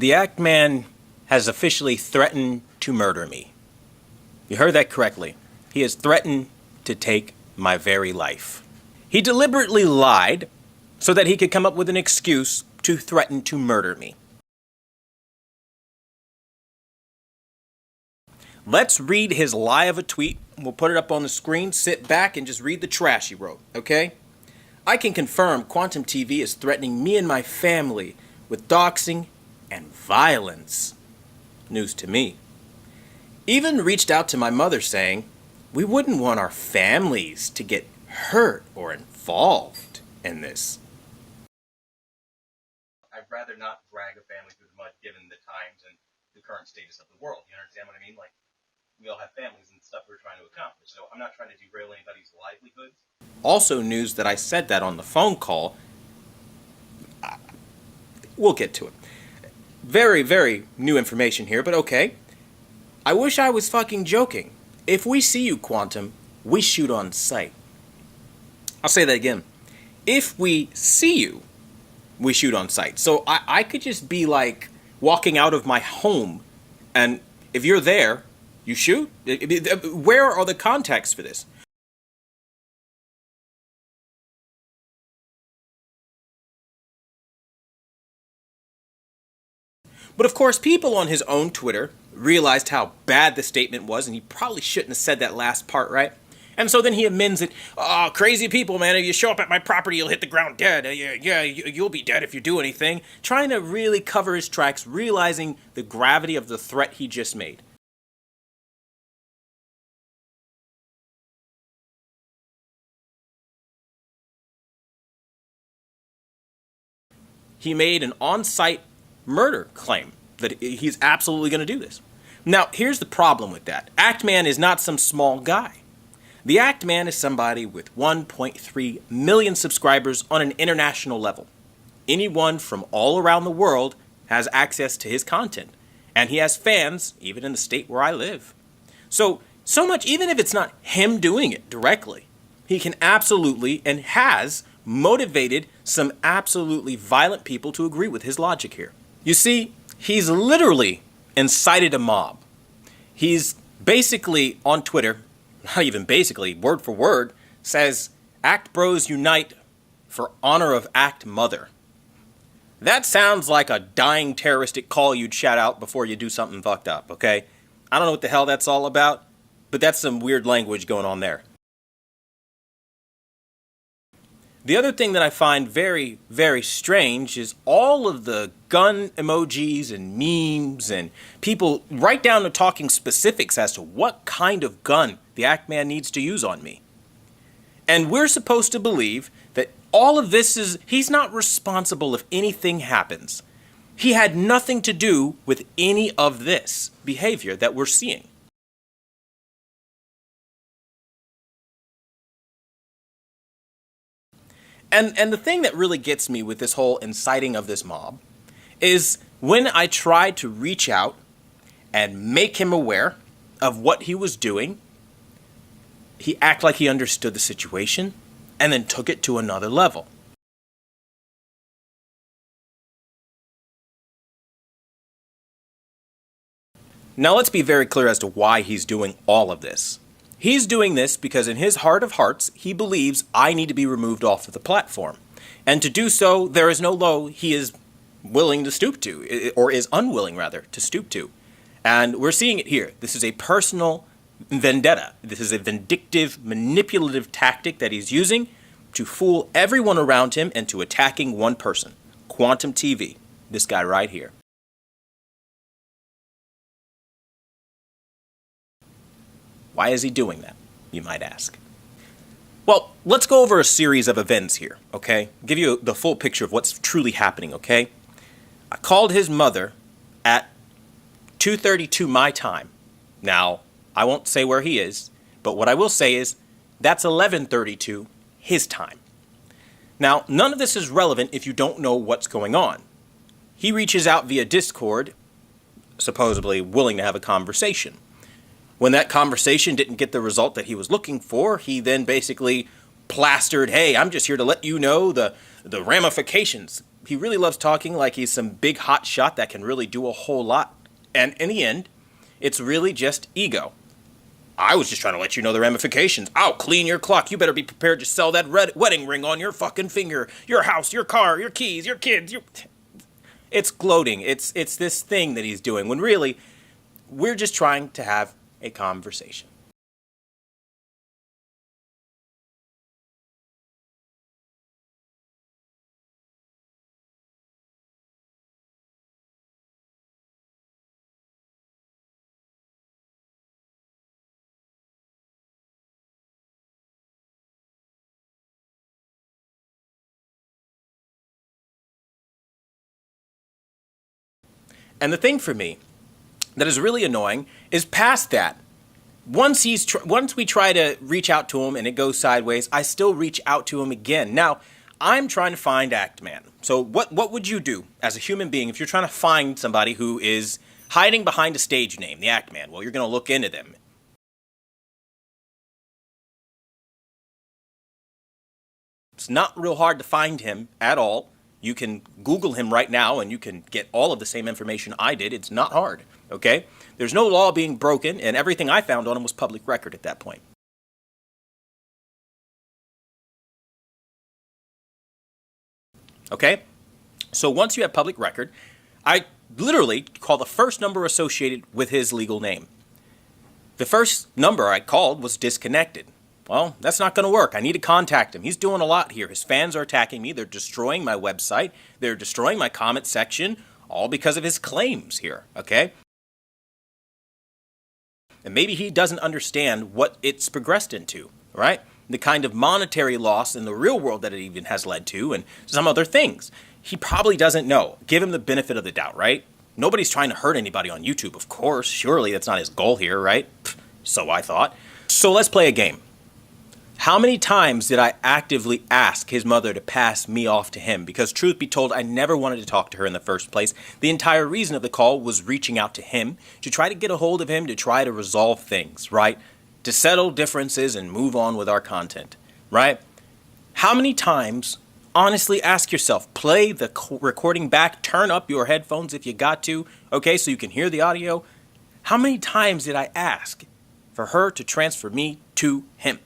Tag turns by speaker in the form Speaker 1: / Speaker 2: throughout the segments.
Speaker 1: The Act Man has officially threatened to murder me. You heard that correctly. He has threatened to take my very life. He deliberately lied so that he could come up with an excuse to threaten to murder me. Let's read his lie of a tweet. We'll put it up on the screen. Sit back and just read the trash he wrote, okay? I can confirm Quantum TV is threatening me and my family with doxing and violence. News to me. Even reached out to my mother saying, we wouldn't want our families to get hurt or involved in this.
Speaker 2: I'd rather not drag a family through the mud given the times and the current status of the world. You understand what I mean? Like, we all have families and stuff we're trying to accomplish. So I'm not trying to derail anybody's livelihoods.
Speaker 1: Also news that I said that on the phone call. We'll get to it. Very, very new information here, but okay. I wish I was fucking joking. If we see you, Quantum, we shoot on sight. I'll say that again. If we see you, we shoot on sight. So I could just be like walking out of my home, and if you're there, you shoot? Where are the contexts for this? But of course, people on his own Twitter realized how bad the statement was, and he probably shouldn't have said that last part, right? And so then he amends it. Oh, crazy people, man. If you show up at my property, you'll hit the ground dead. You'll be dead if you do anything. Trying to really cover his tracks, realizing the gravity of the threat he just made. He made an on-site murder claim that he's absolutely going to do this. Now, here's the problem with that. Act Man is not some small guy. The Act Man is somebody with 1.3 million subscribers on an international level. Anyone from all around the world has access to his content. And he has fans, even in the state where I live. So much, even if it's not him doing it directly, he can absolutely and has motivated some absolutely violent people to agree with his logic here. You see, he's literally incited a mob. He's basically on Twitter, not even basically, word for word, says, Act Bros unite for honor of Act Mother. That sounds like a dying terroristic call you'd shout out before you do something fucked up, okay? I don't know what the hell that's all about, but that's some weird language going on there. The other thing that I find very, very strange is all of the gun emojis and memes and people right down to talking specifics as to what kind of gun the Act Man needs to use on me. And we're supposed to believe that all of this is, he's not responsible if anything happens. He had nothing to do with any of this behavior that we're seeing. And the thing that really gets me with this whole inciting of this mob is when I tried to reach out and make him aware of what he was doing, he acted like he understood the situation and then took it to another level. Now let's be very clear as to why he's doing all of this. He's doing this because in his heart of hearts, he believes I need to be removed off of the platform. And to do so, there is no low he is willing to stoop to, or is unwilling, rather, to stoop to. And we're seeing it here. This is a personal vendetta. This is a vindictive, manipulative tactic that he's using to fool everyone around him into attacking one person, Quantum TV, this guy right here. Why is he doing that, you might ask? Well, let's go over a series of events here, okay? Give you the full picture of what's truly happening, okay? I called his mother at 2:32 my time. Now, I won't say where he is, but what I will say is that's 11:32 his time. Now, none of this is relevant if you don't know what's going on. He reaches out via Discord, supposedly willing to have a conversation. When that conversation didn't get the result that he was looking for, he then basically plastered, hey, I'm just here to let you know the ramifications. he really loves talking like he's some big hot shot that can really do a whole lot. And in the end, it's really just ego. I was just trying to let you know the ramifications. I'll clean your clock. You better be prepared to sell that wedding ring on your fucking finger. Your house, your car, your keys, your kids. It's gloating. It's this thing that he's doing when really we're just trying to have a conversation. And the thing for me that is really annoying is past that. Once we try to reach out to him and it goes sideways, I still reach out to him again. Now, I'm trying to find Act Man. So what would you do as a human being if you're trying to find somebody who is hiding behind a stage name, the Act Man? Well, you're going to look into them. It's not real hard to find him at all. You can Google him right now and you can get all of the same information I did. It's not hard, okay? There's no law being broken, and everything I found on him was public record at that point. Okay? So once you have public record, I literally call the first number associated with his legal name. The first number I called was disconnected. Well, that's not going to work. I need to contact him. He's doing a lot here. His fans are attacking me. They're destroying my website. They're destroying my comment section, all because of his claims here, okay? And maybe he doesn't understand what it's progressed into, right? The kind of monetary loss in the real world that it even has led to, and some other things. He probably doesn't know. Give him the benefit of the doubt, right? Nobody's trying to hurt anybody on YouTube, of course. Surely that's not his goal here, right? So I thought. So let's play a game. How many times did I actively ask his mother to pass me off to him? Because truth be told, I never wanted to talk to her in the first place. The entire reason of the call was reaching out to him, to try to get a hold of him, to try to resolve things, right? To settle differences and move on with our content, right? How many times, honestly ask yourself, play the recording back, turn up your headphones if you got to, okay, so you can hear the audio. How many times did I ask for her to transfer me to him?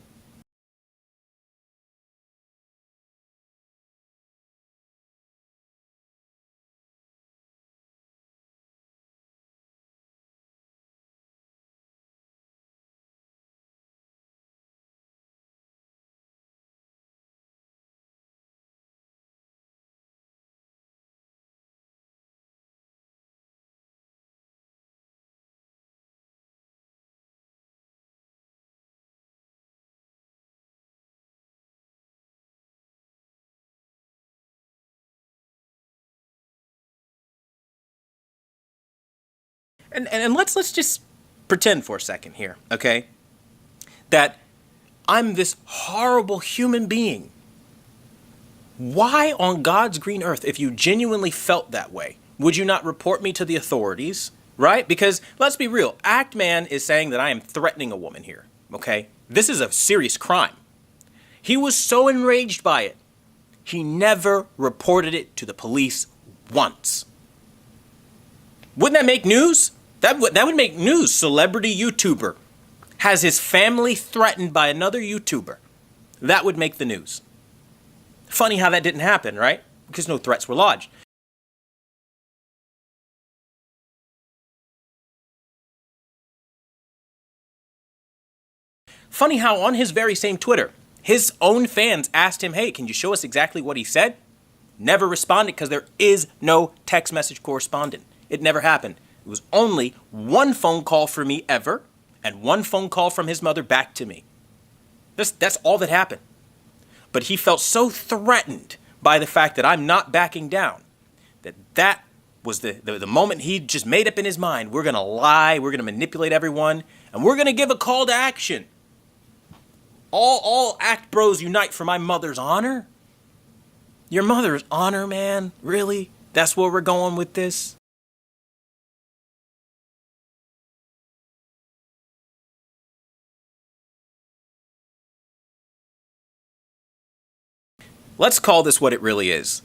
Speaker 1: And let's just pretend for a second here, okay, that I'm this horrible human being. Why on God's green earth, if you genuinely felt that way, would you not report me to the authorities, right? Because let's be real, Act Man is saying that I am threatening a woman here, okay? This is a serious crime. He was so enraged by it, he never reported it to the police once. Wouldn't that make news? That would make news. Celebrity YouTuber has his family threatened by another YouTuber. That would make the news. Funny how that didn't happen, right? Because no threats were lodged. Funny how on his very same Twitter, his own fans asked him, hey, can you show us exactly what he said? Never responded because there is no text message correspondent. It never happened. It was only one phone call for me ever and one phone call from his mother back to me. That's all that happened. But he felt so threatened by the fact that I'm not backing down that was the moment he just made up in his mind. We're going to lie, we're going to manipulate everyone, and we're going to give a call to action. All act bros unite for my mother's honor? Your mother's honor, man? Really? That's where we're going with this? Let's call this what it really is.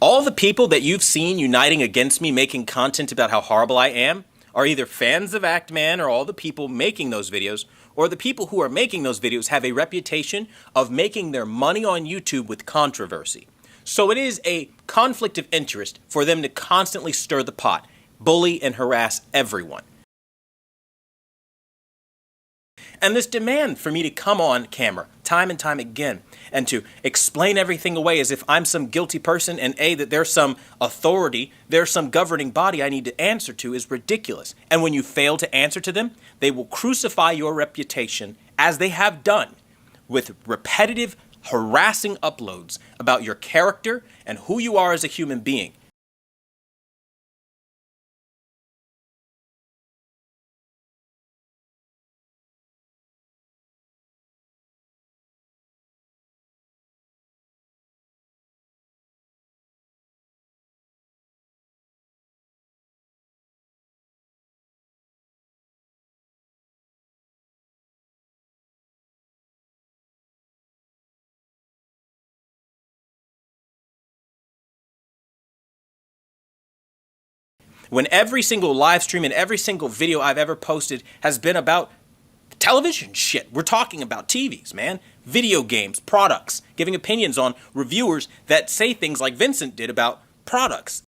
Speaker 1: All the people that you've seen uniting against me making content about how horrible I am are either fans of Act Man or all the people making those videos, or the people who are making those videos have a reputation of making their money on YouTube with controversy. So it is a conflict of interest for them to constantly stir the pot, bully and harass everyone. And this demand for me to come on camera time and time again and to explain everything away as if I'm some guilty person and that there's some authority, there's some governing body I need to answer to is ridiculous. And when you fail to answer to them, they will crucify your reputation, as they have done, with repetitive, harassing uploads about your character and who you are as a human being. When every single live stream and every single video I've ever posted has been about television shit. We're talking about TVs, man. Video games, products, giving opinions on reviewers that say things like Vincent did about products.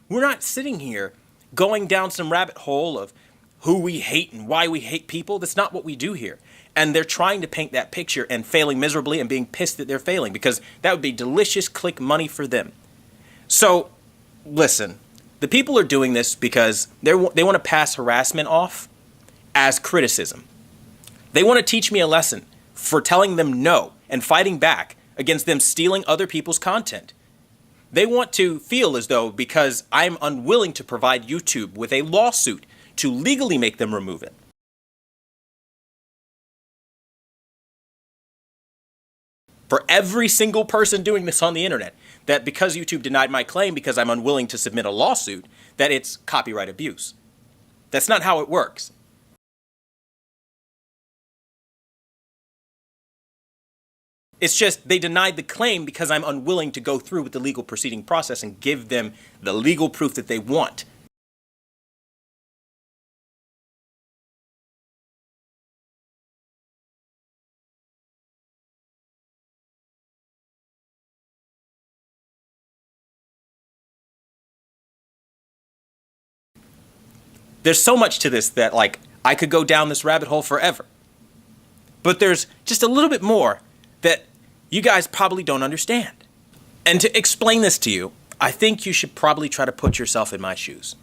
Speaker 1: We're not sitting here going down some rabbit hole of who we hate and why we hate people. That's not what we do here. And they're trying to paint that picture and failing miserably and being pissed that they're failing, because that would be delicious click money for them. So, listen, the people are doing this because they want to pass harassment off as criticism. They want to teach me a lesson for telling them no and fighting back against them stealing other people's content. They want to feel as though because I'm unwilling to provide YouTube with a lawsuit to legally make them remove it. For every single person doing this on the internet, that because YouTube denied my claim because I'm unwilling to submit a lawsuit, that it's copyright abuse. That's not how it works. It's just they denied the claim because I'm unwilling to go through with the legal proceeding process and give them the legal proof that they want. There's so much to this that, like, I could go down this rabbit hole forever. But there's just a little bit more that you guys probably don't understand. And to explain this to you, I think you should probably try to put yourself in my shoes.